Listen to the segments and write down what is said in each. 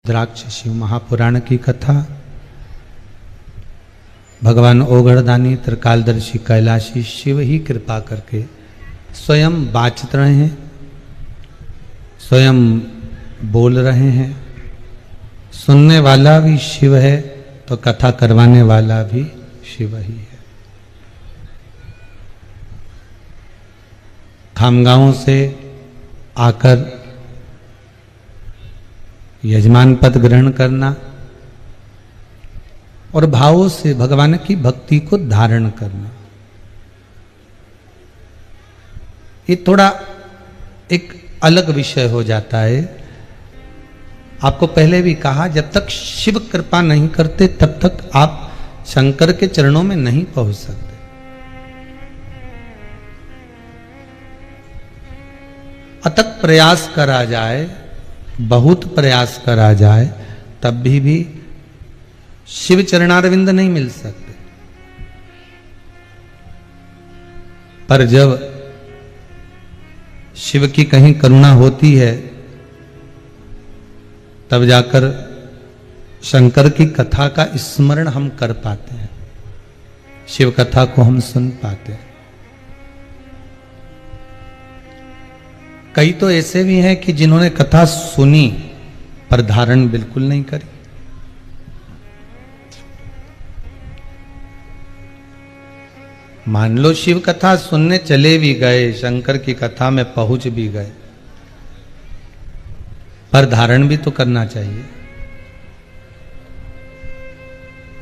द्राक्ष शिव महापुराण की कथा। भगवान ओगढ़दानी त्रिकालदर्शी कैलाशी शिव ही कृपा करके स्वयं बाचत रहे हैं, स्वयं बोल रहे हैं। सुनने वाला भी शिव है तो कथा करवाने वाला भी शिव ही है। खामगांव से आकर यजमान पद ग्रहण करना और भावों से भगवान की भक्ति को धारण करना, ये थोड़ा एक अलग विषय हो जाता है। आपको पहले भी कहा, जब तक शिव कृपा नहीं करते तब तक आप शंकर के चरणों में नहीं पहुंच सकते। अथक प्रयास करा जाए, बहुत प्रयास करा जाए, तब भी शिव चरणारविंद नहीं मिल सकते। पर जब शिव की कहीं करुणा होती है तब जाकर शंकर की कथा का स्मरण हम कर पाते हैं, शिव कथा को हम सुन पाते हैं। कई तो ऐसे भी हैं कि जिन्होंने कथा सुनी पर धारण बिल्कुल नहीं करी। मान लो शिव कथा सुनने चले भी गए, शंकर की कथा में पहुंच भी गए, पर धारण भी तो करना चाहिए।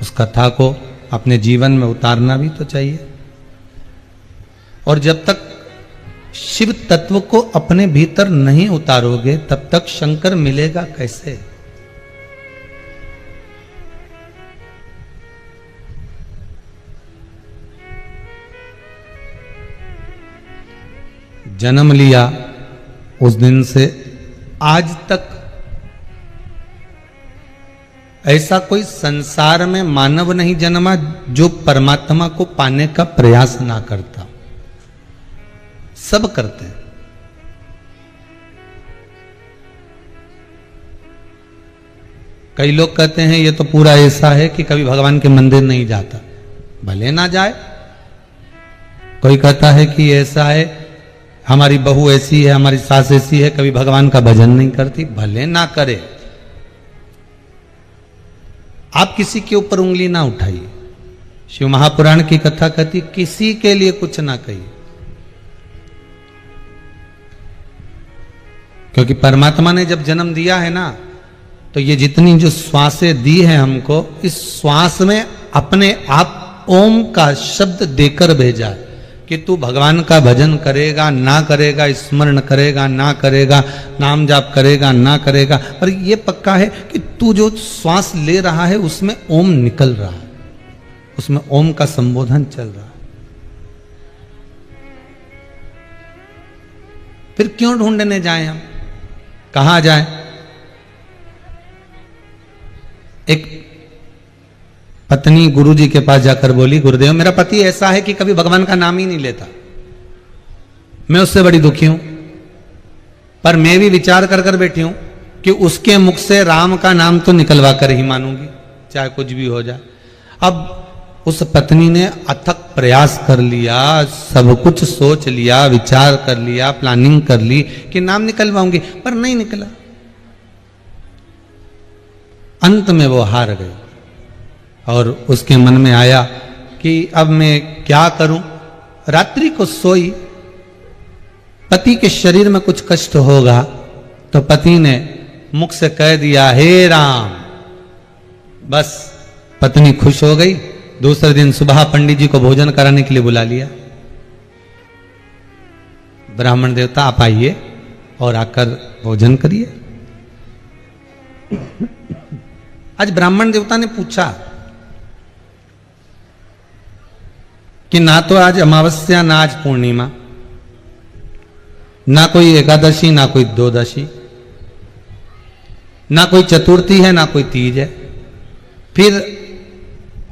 उस कथा को अपने जीवन में उतारना भी तो चाहिए। और जब तक शिव तत्व को अपने भीतर नहीं उतारोगे तब तक शंकर मिलेगा कैसे? जन्म लिया उस दिन से आज तक ऐसा कोई संसार में मानव नहीं जन्मा जो परमात्मा को पाने का प्रयास ना करता। सब करते हैं। कई लोग कहते हैं ये तो पूरा ऐसा है कि कभी भगवान के मंदिर नहीं जाता, भले ना जाए। कोई कहता है कि ऐसा है, हमारी बहू ऐसी है, हमारी सास ऐसी है, कभी भगवान का भजन नहीं करती, भले ना करे। आप किसी के ऊपर उंगली ना उठाइए। शिव महापुराण की कथा कहती किसी के लिए कुछ ना कहिए, क्योंकि परमात्मा ने जब जन्म दिया है ना, तो ये जितनी जो श्वासें दी है हमको, इस श्वास में अपने आप ओम का शब्द देकर भेजा है कि तू भगवान का भजन करेगा ना करेगा, स्मरण करेगा ना करेगा, नाम जाप करेगा ना करेगा, पर ये पक्का है कि तू जो श्वास ले रहा है उसमें ओम निकल रहा है, उसमें ओम का संबोधन चल रहा है। फिर क्यों ढूंढने जाएं हम? कहां जाएं? एक पत्नी गुरुजी के पास जाकर बोली, गुरुदेव मेरा पति ऐसा है कि कभी भगवान का नाम ही नहीं लेता, मैं उससे बड़ी दुखी हूं, पर मैं भी विचार कर कर बैठी हूं कि उसके मुख से राम का नाम तो निकलवा कर ही मानूंगी, चाहे कुछ भी हो जाए। अब उस पत्नी ने अथक प्रयास कर लिया, सब कुछ सोच लिया, विचार कर लिया, प्लानिंग कर ली कि नाम निकलवाऊंगी, पर नहीं निकला। अंत में वो हार गई और उसके मन में आया कि अब मैं क्या करूं। रात्रि को सोई, पति के शरीर में कुछ कष्ट होगा तो पति ने मुख से कह दिया, हे राम। बस पत्नी खुश हो गई। दूसरे दिन सुबह पंडित जी को भोजन कराने के लिए बुला लिया। ब्राह्मण देवता आप आइए और आकर भोजन करिए। आज ब्राह्मण देवता ने पूछा कि ना तो आज अमावस्या, ना आज पूर्णिमा, ना कोई एकादशी, ना कोई द्वादशी, ना कोई चतुर्थी है, ना कोई तीज है, फिर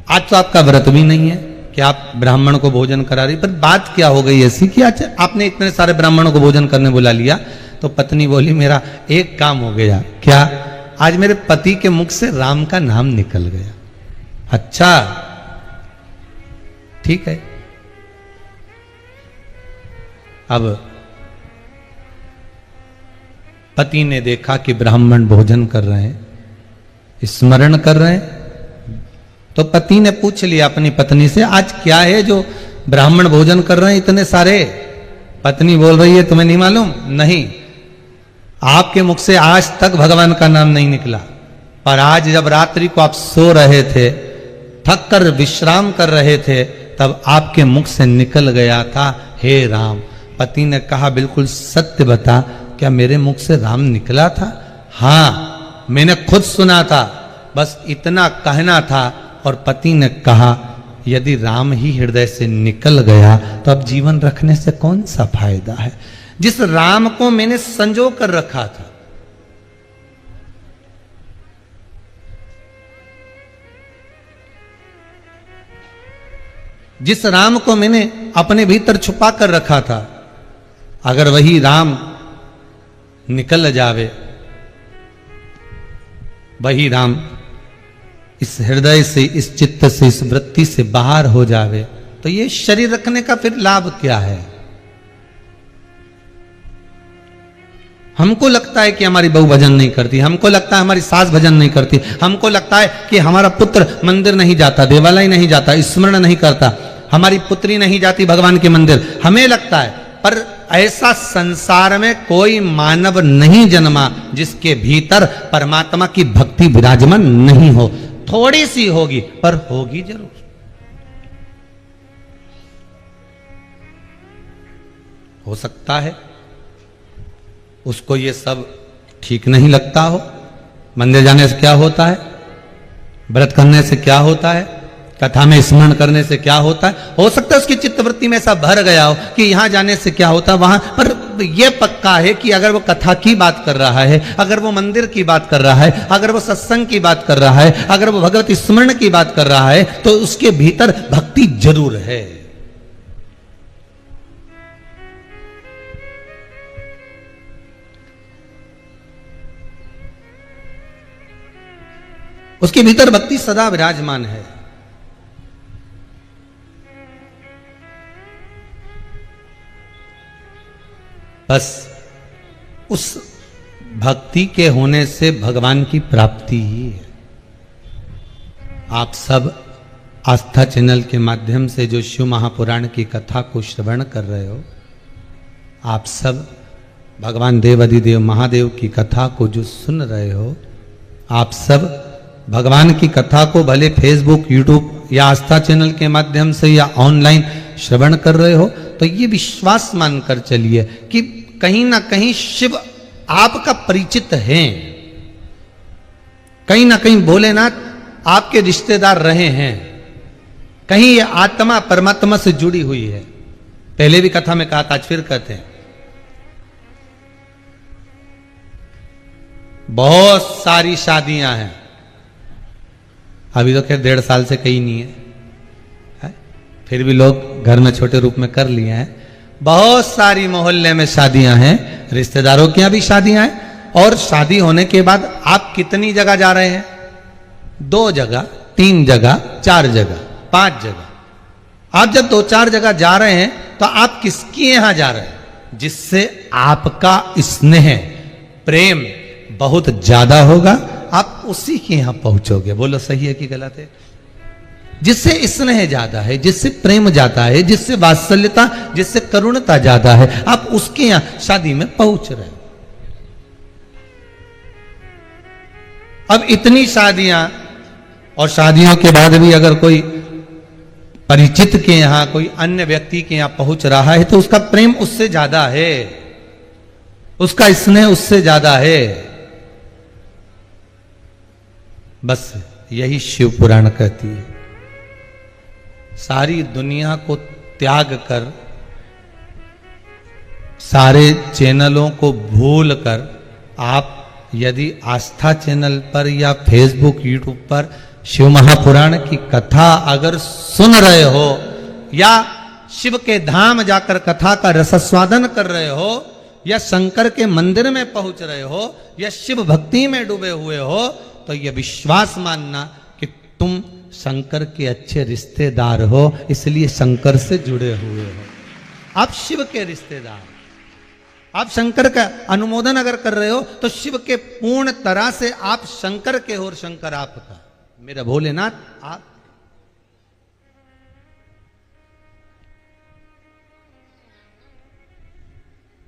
आज तो आपका व्रत भी नहीं है कि आप ब्राह्मण को भोजन करा रही। पर बात क्या हो गई ऐसी कि आज आपने इतने सारे ब्राह्मणों को भोजन करने बुला लिया? तो पत्नी बोली, मेरा एक काम हो गया। क्या? आज मेरे पति के मुख से राम का नाम निकल गया। अच्छा, ठीक है। अब पति ने देखा कि ब्राह्मण भोजन कर रहे हैं, स्मरण कर रहे हैं, तो पति ने पूछ लिया अपनी पत्नी से, आज क्या है जो ब्राह्मण भोजन कर रहे हैं इतने सारे? पत्नी बोल रही है, तुम्हें नहीं मालूम? नहीं, आपके मुख से आज तक भगवान का नाम नहीं निकला, पर आज जब रात्रि को आप सो रहे थे, थक कर विश्राम कर रहे थे, तब आपके मुख से निकल गया था, हे राम। पति ने कहा, बिल्कुल सत्य बता, क्या मेरे मुख से राम निकला था? हाँ, मैंने खुद सुना था, बस इतना कहना था। और पति ने कहा, यदि राम ही हृदय से निकल गया तो अब जीवन रखने से कौन सा फायदा है? जिस राम को मैंने संजो कर रखा था, जिस राम को मैंने अपने भीतर छुपा कर रखा था, अगर वही राम निकल जावे, वही राम इस हृदय से, इस चित्त से, इस वृत्ति से बाहर हो जावे, तो ये शरीर रखने का फिर लाभ क्या है? हमको लगता है कि हमारी बहू भजन नहीं करती, हमको लगता है हमारी सास भजन नहीं करती, हमको लगता है कि हमारा पुत्र मंदिर नहीं जाता, देवालय नहीं जाता, स्मरण नहीं करता, हमारी पुत्री नहीं जाती भगवान के मंदिर, हमें लगता है। पर ऐसा संसार में कोई मानव नहीं जन्मा जिसके भीतर परमात्मा की भक्ति विराजमान नहीं हो। थोड़ी सी होगी, पर होगी जरूर। हो सकता है उसको ये सब ठीक नहीं लगता हो। मंदिर जाने से क्या होता है, व्रत करने से क्या होता है, कथा में स्मरण करने से क्या होता है। हो सकता है उसकी चित्तवृत्ति में ऐसा भर गया हो कि यहां जाने से क्या होता है वहां, पर यह पक्का है कि अगर वो कथा की बात कर रहा है, अगर वो मंदिर की बात कर रहा है, अगर वो सत्संग की बात कर रहा है, अगर वो भगवत स्मरण की बात कर रहा है, तो उसके भीतर भक्ति जरूर है। उसके भीतर भक्ति सदा विराजमान है। बस उस भक्ति के होने से भगवान की प्राप्ति ही है। आप सब आस्था चैनल के माध्यम से जो शिव महापुराण की कथा को श्रवण कर रहे हो, आप सब भगवान देवाधिदेव महादेव की कथा को जो सुन रहे हो, आप सब भगवान की कथा को भले फेसबुक, यूट्यूब या आस्था चैनल के माध्यम से या ऑनलाइन श्रवण कर रहे हो, तो ये विश्वास मानकर चलिए कि कहीं ना कहीं शिव आपका परिचित हैं, कहीं ना कहीं भोलेनाथ आपके रिश्तेदार रहे हैं, कहीं ये आत्मा परमात्मा से जुड़ी हुई है। पहले भी कथा में कहा था, आज फिर कहते हैं, बहुत सारी शादियां हैं, अभी तो खैर 1.5 साल से कहीं नहीं है, फिर भी लोग घर में छोटे रूप में कर लिए हैं। बहुत सारी मोहल्ले में शादियां हैं, रिश्तेदारों के यहां भी शादियां हैं। और शादी होने के बाद आप कितनी जगह जा रहे हैं? 2 जगह, 3 जगह, 4 जगह, 5 जगह। आप जब 2-4 जगह जा रहे हैं तो आप किसके यहां जा रहे हैं? जिससे आपका स्नेह, प्रेम बहुत ज्यादा होगा, आप उसी के यहां पहुंचोगे। बोलो सही है कि गलत है? जिससे स्नेह ज्यादा है, जिससे प्रेम ज्यादा है, जिससे वात्सल्यता, जिससे करुणता ज्यादा है, आप उसके यहां शादी में पहुंच रहे हो। अब इतनी शादियां, और शादियों के बाद भी अगर कोई परिचित के यहां, कोई अन्य व्यक्ति के यहां पहुंच रहा है, तो उसका प्रेम उससे ज्यादा है, उसका स्नेह उससे ज्यादा है। बस यही शिव पुराण कहती है। सारी दुनिया को त्याग कर, सारे चैनलों को भूल कर, आप यदि आस्था चैनल पर या फेसबुक, यूट्यूब पर शिव महापुराण की कथा अगर सुन रहे हो, या शिव के धाम जाकर कथा का रसस्वादन कर रहे हो, या शंकर के मंदिर में पहुंच रहे हो या शिव भक्ति में डूबे हुए हो, तो यह विश्वास मानना कि तुम शंकर के अच्छे रिश्तेदार हो, इसलिए शंकर से जुड़े हुए हो। आप शिव के रिश्तेदार, आप शंकर का अनुमोदन अगर कर रहे हो तो शिव के पूर्ण तरह से आप शंकर के हो और शंकर आपका। मेरा भोलेनाथ आप,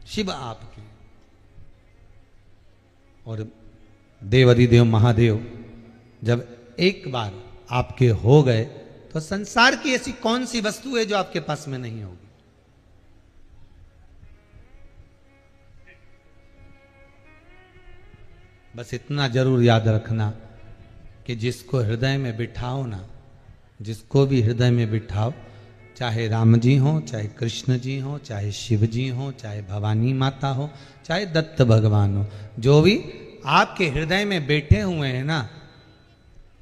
शिव आपके, और देवाधिदेव महादेव जब एक बार आपके हो गए तो संसार की ऐसी कौन सी वस्तु है जो आपके पास में नहीं होगी। बस इतना जरूर याद रखना कि जिसको हृदय में बिठाओ ना, जिसको भी हृदय में बिठाओ, चाहे राम जी हो, चाहे कृष्ण जी हो, चाहे शिव जी हो, चाहे भवानी माता हो, चाहे दत्त भगवान हो, जो भी आपके हृदय में बैठे हुए हैं ना,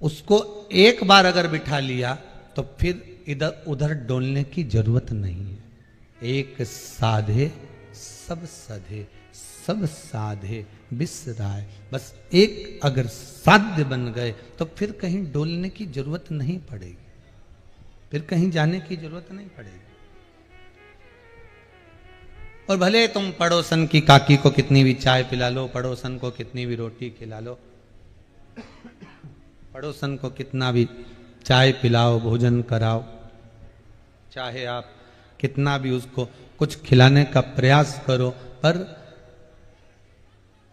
उसको एक बार अगर बिठा लिया तो फिर इधर उधर डोलने की जरूरत नहीं है। एक साधे सब सधे, सब साधे बिसराए। बस एक अगर साध्य बन गए तो फिर कहीं डोलने की जरूरत नहीं पड़ेगी, फिर कहीं जाने की जरूरत नहीं पड़ेगी। और भले तुम पड़ोसन की काकी को कितनी भी चाय पिला लो, पड़ोसन को कितनी भी रोटी खिला लो, पड़ोसन को कितना भी चाय पिलाओ, भोजन कराओ, चाहे आप कितना भी उसको कुछ खिलाने का प्रयास करो, पर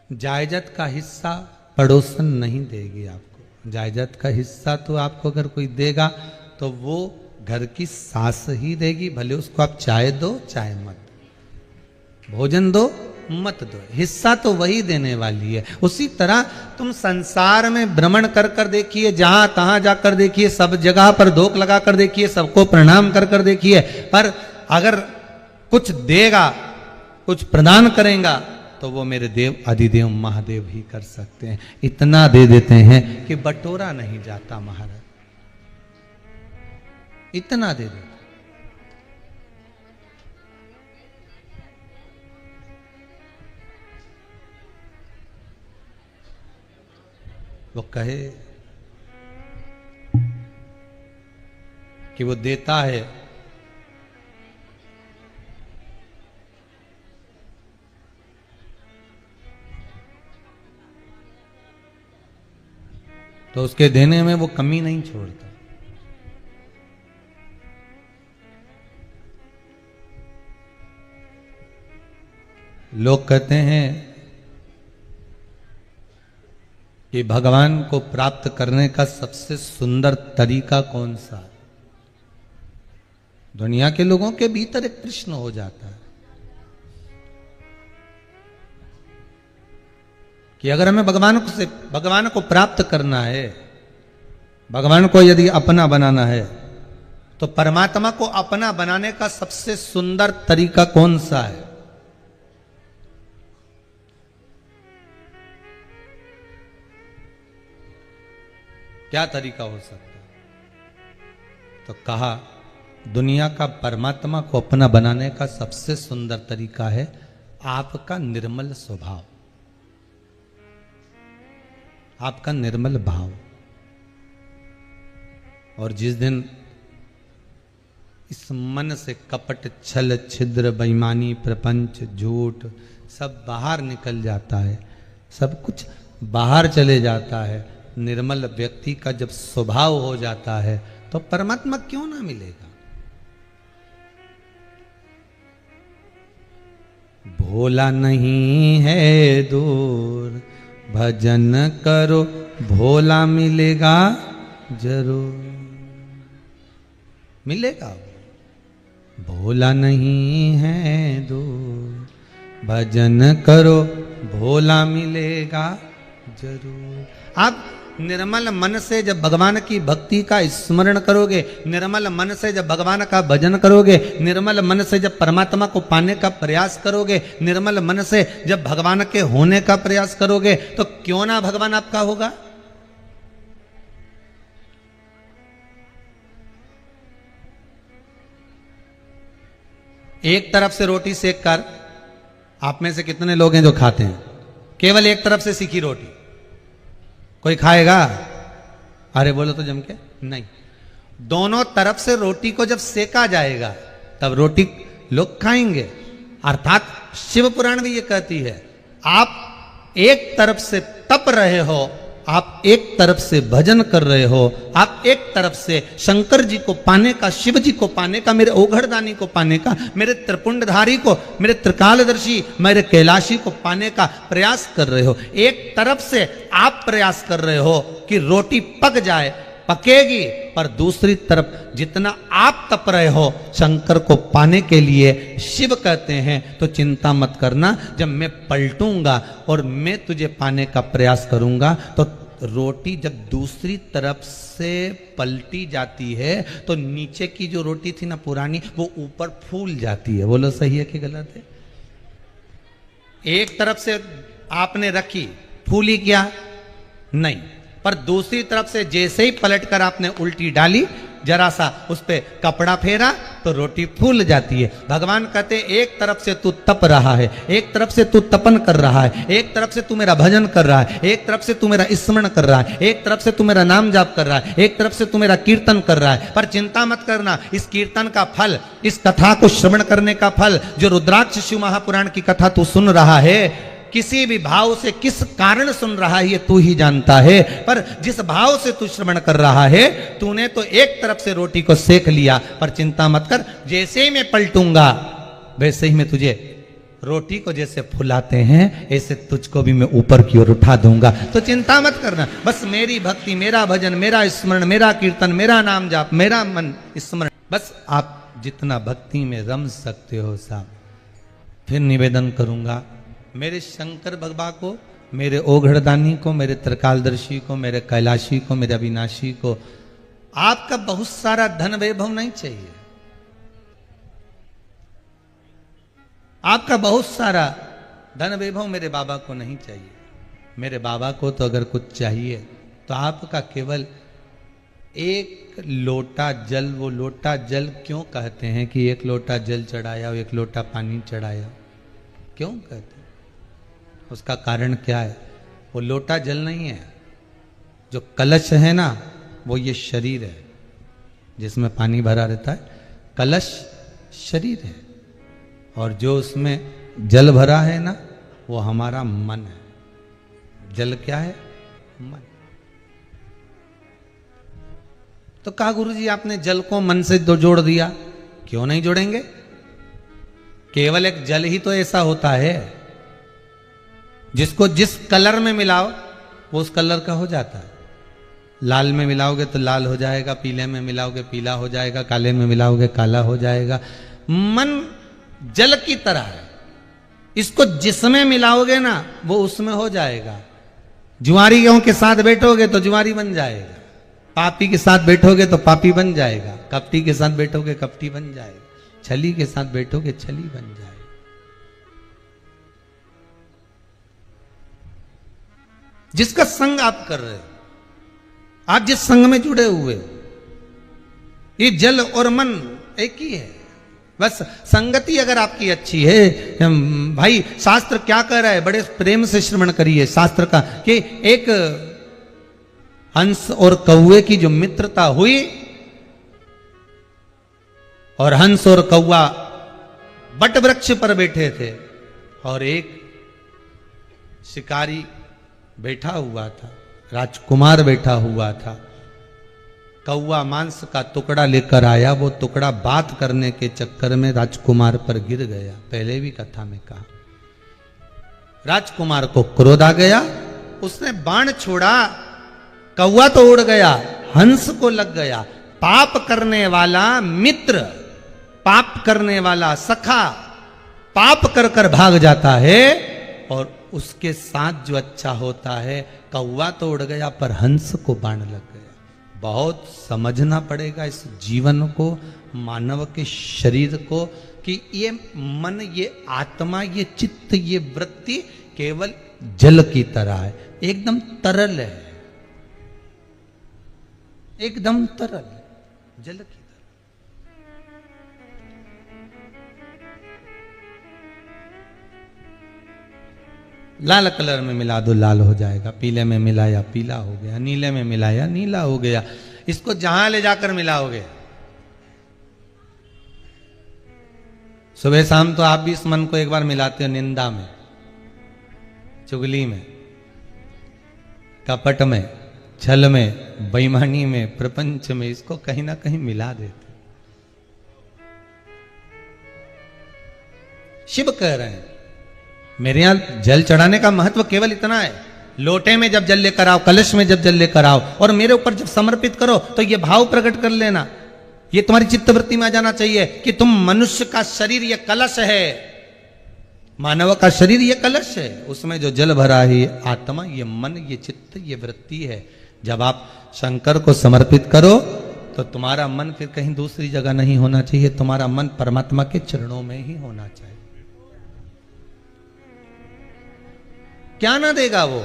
जायजत का हिस्सा पड़ोसन नहीं देगी आपको। जायजत का हिस्सा तो आपको अगर कोई देगा तो वो घर की सास ही देगी, भले उसको आप चाय दो चाय मत दो, भोजन दो मत दो, हिस्सा तो वही देने वाली है। उसी तरह तुम संसार में भ्रमण कर कर देखिए, जहां तहां जाकर देखिए, सब जगह पर धोख लगा कर देखिए, सबको प्रणाम कर कर देखिए, पर अगर कुछ देगा, कुछ प्रदान करेगा तो वो मेरे देव अधिदेव महादेव ही कर सकते हैं। इतना दे देते हैं कि बटोरा नहीं जाता महाराज, इतना दे देते। वो कहे कि वो देता है, तो उसके देने में वो कमी नहीं छोड़ता। लोग कहते हैं कि भगवान को प्राप्त करने का सबसे सुंदर तरीका कौन सा है। दुनिया के लोगों के भीतर एक प्रश्न हो जाता है कि अगर हमें भगवान को प्राप्त करना है, भगवान को यदि अपना बनाना है, तो परमात्मा को अपना बनाने का सबसे सुंदर तरीका कौन सा है। क्या तरीका हो सकता है। तो कहा दुनिया का परमात्मा को अपना बनाने का सबसे सुंदर तरीका है आपका निर्मल स्वभाव, आपका निर्मल भाव। और जिस दिन इस मन से कपट, छल, छिद्र, बेईमानी, प्रपंच, झूठ सब बाहर निकल जाता है, सब कुछ बाहर चले जाता है, निर्मल व्यक्ति का जब स्वभाव हो जाता है, तो परमात्मा क्यों ना मिलेगा। भोला नहीं है दूर, भजन करो भोला मिलेगा जरूर, मिलेगा। भोला नहीं है दूर, भजन करो भोला मिलेगा जरूर। आप निर्मल मन से जब भगवान की भक्ति का स्मरण करोगे, निर्मल मन से जब भगवान का भजन करोगे, निर्मल मन से जब परमात्मा को पाने का प्रयास करोगे, निर्मल मन से जब भगवान के होने का प्रयास करोगे, तो क्यों ना भगवान आपका होगा। एक तरफ से रोटी सेक कर आप में से कितने लोग हैं जो खाते हैं केवल एक तरफ से सीखी रोटी? कोई खाएगा? अरे बोलो तो जम के नहीं। दोनों तरफ से रोटी को जब सेका जाएगा तब रोटी लोग खाएंगे। अर्थात शिव पुराण भी ये कहती है, आप एक तरफ से तप रहे हो, आप एक तरफ से भजन कर रहे हो, आप एक तरफ से शंकर जी को पाने का, शिव जी को पाने का, मेरे ओघड़दानी को पाने का, मेरे त्रिपुंडधारी को, मेरे त्रिकालदर्शी, मेरे कैलाशी को पाने का प्रयास कर रहे हो। एक तरफ से आप प्रयास कर रहे हो कि रोटी पक जाए, पकेगी, पर दूसरी तरफ जितना आप तप रहे हो शंकर को पाने के लिए, शिव कहते हैं तो चिंता मत करना, जब मैं पलटूंगा और मैं तुझे पाने का प्रयास करूंगा तो रोटी जब दूसरी तरफ से पलटी जाती है तो नीचे की जो रोटी थी ना पुरानी, वो ऊपर फूल जाती है। बोलो सही है कि गलत है? एक तरफ से आपने रखी, फूली क्या? नहीं, पर दूसरी तरफ से जैसे ही पलटकर आपने उल्टी डाली, जरा सा उस पे कपड़ा फेरा तो रोटी फूल जाती है। भगवान कहते एक तरफ से तू तप रहा है, एक तरफ से तू तपन कर रहा है, एक तरफ से तू मेरा भजन कर रहा है, एक तरफ से तू मेरा स्मरण कर रहा है, एक तरफ से तू मेरा नाम जाप कर रहा है, एक तरफ से तू मेरा कीर्तन कर रहा है। पर चिंता मत करना, इस कीर्तन का फल, इस कथा को श्रवण करने का फल, जो रुद्राक्ष शिव महापुराण की कथा तू सुन रहा है, किसी भी भाव से किस कारण सुन रहा है ये तू ही जानता है, पर जिस भाव से तू श्रवण कर रहा है, तूने तो एक तरफ से रोटी को सेक लिया। पर चिंता मत कर, जैसे ही मैं पलटूंगा वैसे ही मैं तुझे रोटी को जैसे फुलाते हैं ऐसे तुझको भी मैं ऊपर की ओर उठा दूंगा। तो चिंता मत करना, बस मेरी भक्ति, मेरा भजन, मेरा स्मरण, मेरा कीर्तन, मेरा नाम जाप, मेरा मन स्मरण, बस आप जितना भक्ति में रम सकते हो साहब। फिर निवेदन करूंगा मेरे शंकर भगवान को, मेरे ओघड़दानी को, मेरे त्रिकालदर्शी को, मेरे कैलाशी को, मेरे अविनाशी को, आपका बहुत सारा धन वैभव नहीं चाहिए, आपका बहुत सारा धन वैभव मेरे बाबा को नहीं चाहिए। मेरे बाबा को तो अगर कुछ चाहिए तो आपका केवल एक लोटा जल, वो लोटा जल क्यों कहते हैं कि एक लोटा जल चढ़ाया, एक लोटा पानी चढ़ाया, क्यों कहते हैं? उसका कारण क्या है? वो लोटा जल नहीं है, जो कलश है ना वो ये शरीर है जिसमें पानी भरा रहता है, कलश शरीर है, और जो उसमें जल भरा है ना वो हमारा मन है। जल क्या है? मन। तो कहा गुरुजी आपने जल को मन से जोड़ दिया, क्यों नहीं जोड़ेंगे? केवल एक जल ही तो ऐसा होता है जिसको जिस कलर में मिलाओ वो उस कलर का हो जाता है। लाल में मिलाओगे तो लाल हो जाएगा, पीले में मिलाओगे पीला हो जाएगा, काले में मिलाओगे काला हो जाएगा। मन जल की तरह है, इसको जिसमें मिलाओगे ना वो उसमें हो जाएगा। जुआरी गेहूं के साथ बैठोगे तो जुआरी बन जाएगा, पापी के साथ बैठोगे तो पापी बन जाएगा, कपटी के साथ बैठोगे कपटी बन जाएगा, छली के साथ बैठोगे छली बन जाएगा। जिसका संग आप कर रहे हो, आप जिस संग में जुड़े हुए हो, ये जल और मन एक ही है। बस संगति अगर आपकी अच्छी है, भाई शास्त्र क्या कह रहा है, बड़े प्रेम से श्रवण करिए शास्त्र का, कि एक हंस और कौवे की जो मित्रता हुई, और हंस और कौवा बट वृक्ष पर बैठे थे, और एक शिकारी बैठा हुआ था, राजकुमार बैठा हुआ था। कौवा मांस का टुकड़ा लेकर आया, वो टुकड़ा बात करने के चक्कर में राजकुमार पर गिर गया। पहले भी कथा में कहा, राजकुमार को क्रोध आ गया, उसने बाण छोड़ा, कौवा तो उड़ गया, हंस को लग गया। पाप करने वाला मित्र, पाप करने वाला सखा पाप कर कर भाग जाता है, और उसके साथ जो अच्छा होता है, कौवा तो उड़ गया पर हंस को बाण लग गया। बहुत समझना पड़ेगा इस जीवन को, मानव के शरीर को, कि ये मन, ये आत्मा, ये चित्त, ये वृत्ति केवल जल की तरह है, एकदम तरल है, एकदम तरल, जल की तरह। लाल कलर में मिला दो, लाल हो जाएगा। पीले में मिलाया, पीला हो गया। नीले में मिलाया, नीला हो गया। इसको जहां ले जाकर मिलाओगे, सुबह शाम तो आप भी इस मन को एक बार मिलाते हो निंदा में, चुगली में, कपट में, छल में, बेईमानी में, प्रपंच में, इसको कहीं ना कहीं मिला देते। शिव कह रहे हैं मेरे यहां जल चढ़ाने का महत्व केवल इतना है, लोटे में जब जल लेकर आओ, कलश में जब जल लेकर आओ और मेरे ऊपर जब समर्पित करो तो ये भाव प्रकट कर लेना। ये तुम्हारी चित्तवृत्ति में आ जाना चाहिए कि तुम मनुष्य का शरीर ये कलश है, मानव का शरीर ये कलश है, उसमें जो जल भरा है ये आत्मा, ये मन, ये चित्त, ये वृत्ति है। जब आप शंकर को समर्पित करो तो तुम्हारा मन फिर कहीं दूसरी जगह नहीं होना चाहिए, तुम्हारा मन परमात्मा के चरणों में ही होना चाहिए। क्या ना देगा वो?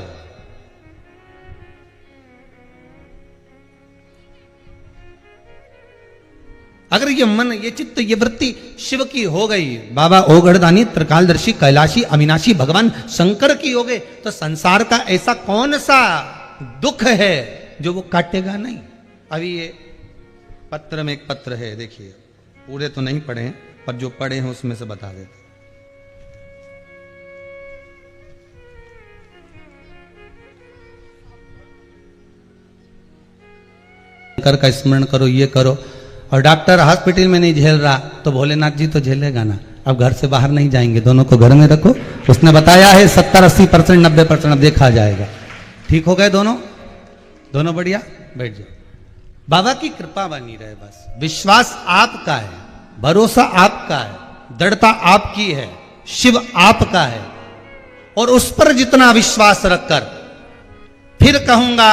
अगर ये मन, ये चित्त, ये वृत्ति शिव की हो गई, बाबा ओगढ़दानी, त्रिकालदर्शी, कैलाशी, अविनाशी भगवान शंकर की हो गए, तो संसार का ऐसा कौन सा दुख है जो वो काटेगा नहीं। अभी ये पत्र में एक पत्र है, देखिए, पूरे तो नहीं पढ़े हैं पर जो पढ़े हैं उसमें से बता देते। शंकर का स्मरण करो, ये करो। और डॉक्टर हॉस्पिटल में नहीं झेल रहा तो भोलेनाथ जी तो झेलेगा ना। अब घर से बाहर नहीं जाएंगे, दोनों को घर में रखो। उसने बताया है 70-80%, 90% अब देखा जाएगा। ठीक हो गए दोनों, दोनों बढ़िया। बैठ जाओ। बाबा की कृपा बनी रहे, बस विश्वास आपका है, भरोसा आपका है, दृढ़ता आपकी है, शिव आपका है। और उस पर जितना विश्वास रखकर, फिर कहूंगा,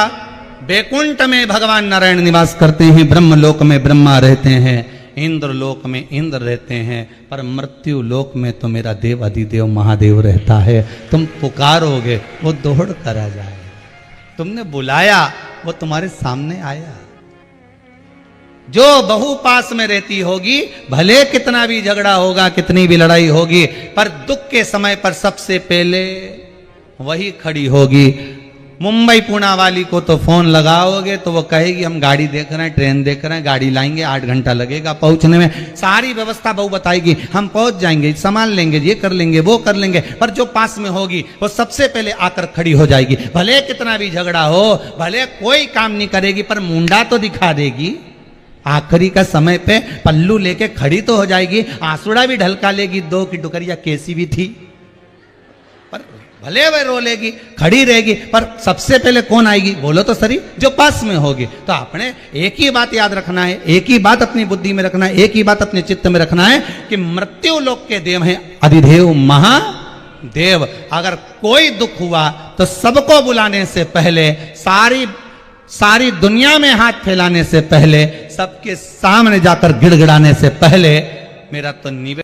बैकुंठ में भगवान नारायण निवास करते हैं, ब्रह्मलोक में ब्रह्मा रहते हैं, इंद्र लोक में इंद्र रहते हैं, पर मृत्यु लोक में तो मेरा देव अधिदेव महादेव रहता है। तुम पुकारोगे वो दौड़ कर आ जाएगा, तुमने बुलाया वो तुम्हारे सामने आया। जो बहू पास में रहती होगी, भले कितना भी झगड़ा होगा, कितनी भी लड़ाई होगी, पर दुख के समय पर सबसे पहले वही खड़ी होगी। मुंबई पुणे वाली को तो फोन लगाओगे तो वो कहेगी हम गाड़ी देख रहे हैं, ट्रेन देख रहे हैं, गाड़ी लाएंगे, 8 घंटा लगेगा पहुंचने में। सारी व्यवस्था बहू बताएगी, हम पहुंच जाएंगे, संभाल लेंगे, ये कर लेंगे, वो कर लेंगे। पर जो पास में होगी वो सबसे पहले आकर खड़ी हो जाएगी। भले कितना भी झगड़ा हो, भले कोई काम नहीं करेगी, पर मुंडा तो दिखा देगी। आखिरी का समय पे पल्लू लेके खड़ी तो हो जाएगी, आंसुड़ा भी ढलका लेगी, 2 की टुकरिया कैसी भी थी, पर भले वह रो लेगी, खड़ी रहेगी, पर सबसे पहले कौन आएगी बोलो तो सही, जो पास में होगी। तो आपने एक ही बात याद रखना है, एक ही बात अपनी बुद्धि में रखना है, एक ही बात अपने चित्त में रखना है कि मृत्यु लोक के देव हैं अधिदेव महादेव। अगर कोई दुख हुआ तो सबको बुलाने से पहले, सारी दुनिया में हाथ फैलाने से पहले, सबके सामने जाकर गिड़गिड़ाने से पहले मेरा तो निवेदन